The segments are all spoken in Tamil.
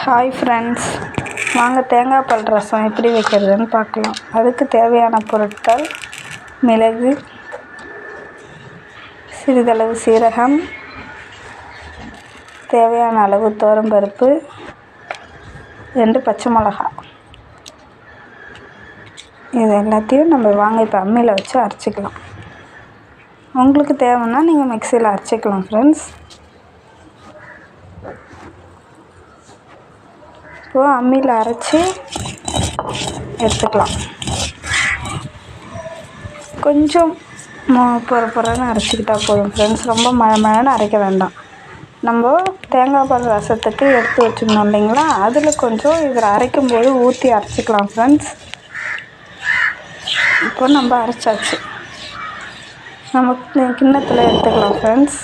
ஹாய் ஃப்ரெண்ட்ஸ், வாங்க தேங்காய் பால் ரசம் எப்படி வைக்கிறதுன்னு பார்க்கலாம். அதுக்கு தேவையான பொருட்கள்: மிளகு, சிறிதளவு சீரகம், தேவையான அளவு துவரம்பருப்பு, 2 பச்சை மிளகாய். இது எல்லாத்தையும் நம்ம வாங்க இப்போ அம்மியில் வச்சு அரைச்சிக்கலாம். உங்களுக்கு தேவைன்னா நீங்கள் மிக்சியில் அரைச்சிக்கலாம் ஃப்ரெண்ட்ஸ். இப்போது அம்மியில் அரைச்சி எடுத்துக்கலாம். கொஞ்சம் பொறன்னு அரைச்சிக்கிட்டால் போதும் ஃப்ரெண்ட்ஸ். ரொம்ப மழன்னு அரைக்க வேண்டாம். நம்ம தேங்காய் பால் ரசத்துக்கு எடுத்து வச்சுருந்தோம் இல்லைங்களா, அதில் கொஞ்சம் இதில் அரைக்கும்போது ஊற்றி அரைச்சிக்கலாம் ஃப்ரெண்ட்ஸ். இப்போ நம்ம அரைச்சாச்சு. நம்ம கிண்ணத்தில் எடுத்துக்கலாம் ஃப்ரெண்ட்ஸ்.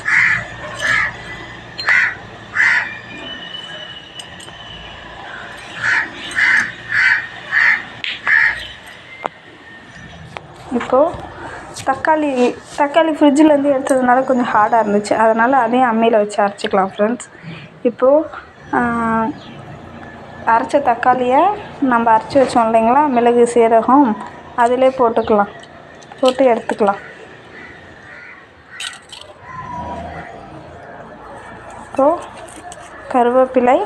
இப்போது தக்காளி ஃப்ரிட்ஜிலேருந்து எடுத்ததுனால கொஞ்சம் ஹார்டாக இருந்துச்சு, அதனால் அதையும் அம்மியில் வச்சு அரைச்சிக்கலாம் ஃப்ரெண்ட்ஸ். இப்போது அரைச்ச தக்காளியை நம்ம அரைச்சி வச்சோம் இல்லைங்களா, மிளகு சீரகம் அதிலே போட்டு எடுத்துக்கலாம். இப்போது கருவேப்பிலை,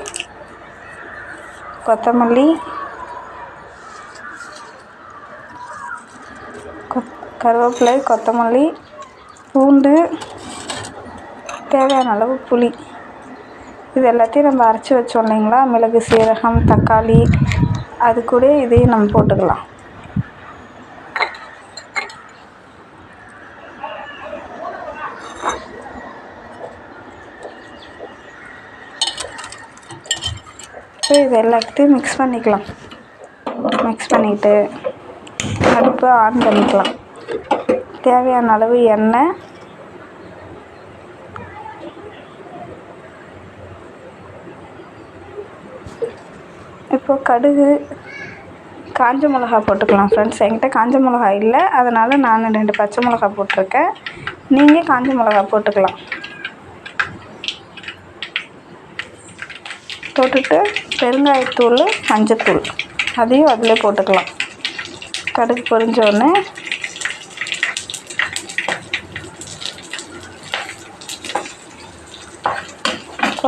கொத்தமல்லி, பூண்டு, தேவையான அளவு புளி, இது எல்லாத்தையும் நம்ம அரைச்சி வச்சோம் இல்லைங்களா, மிளகு சீரகம் தக்காளி, அது கூட இதையும் நம்ம போட்டுக்கலாம். இப்போ இது எல்லாத்தையும் மிக்ஸ் பண்ணிவிட்டு அடுப்பை ஆன் பண்ணிக்கலாம். தேவையான அளவு எண்ணெய், இப்போது கடுகு, காஞ்ச மிளகா போட்டுக்கலாம் ஃப்ரெண்ட்ஸ். என்கிட்ட காஞ்ச மிளகா இல்லை, அதனால் நான் 2 பச்சை மிளகா போட்டிருக்கேன். நீங்கள் காஞ்ச மிளகா போட்டுக்கலாம். போட்டுட்டு பெருங்காயத்தூள், மஞ்சத்தூள் அதையும் அதில் போட்டுக்கலாம். கடுகு பொரிஞ்சோடனே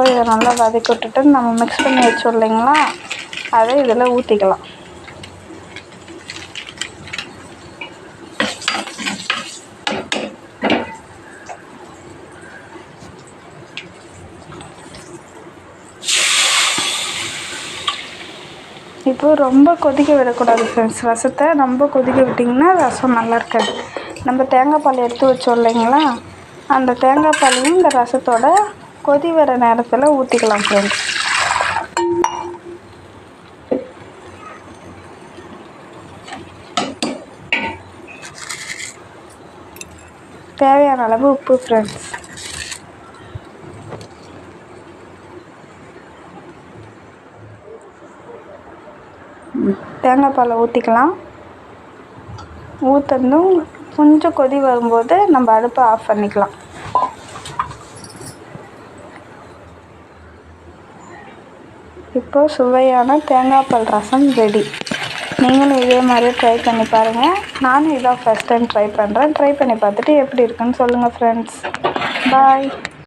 இதை நல்லா வதக்கி விட்டுட்டு நம்ம மிக்ஸ் பண்ணி வச்சோம் இல்லைங்களா, அதை இதில் ஊற்றிக்கலாம். இப்போ ரொம்ப கொதிக்க விடக்கூடாது ஃப்ரெண்ட்ஸ். ரசத்தை ரொம்ப கொதிக்க விட்டிங்கன்னா ரசம் நல்லா இருக்காது. நம்ம தேங்காய் பால் எடுத்து வச்சோம் இல்லைங்களா, அந்த தேங்காய் பாலையும் இந்த ரசத்தோட கொதி வர நேரத்தில் ஊற்றிக்கலாம் ஃப்ரெண்ட்ஸ். தேவையான அளவு உப்பு ஃப்ரெண்ட்ஸ். தேங்காய் பாலை ஊற்றிக்கலாம். ஊற்றணும் கொஞ்சம் கொதி வரும்போது நம்ம அடுப்பை ஆஃப் பண்ணிக்கலாம். இப்போது சுவையான தேங்காய் பால் ரசம் ரெடி. நீங்களும் இதே மாதிரி ட்ரை பண்ணி பாருங்கள். நானும் இதான் ஃபஸ்ட் டைம் ட்ரை பண்ணுறேன். ட்ரை பண்ணி பார்த்துட்டு எப்படி இருக்குன்னு சொல்லுங்கள் ஃப்ரெண்ட்ஸ். பாய்.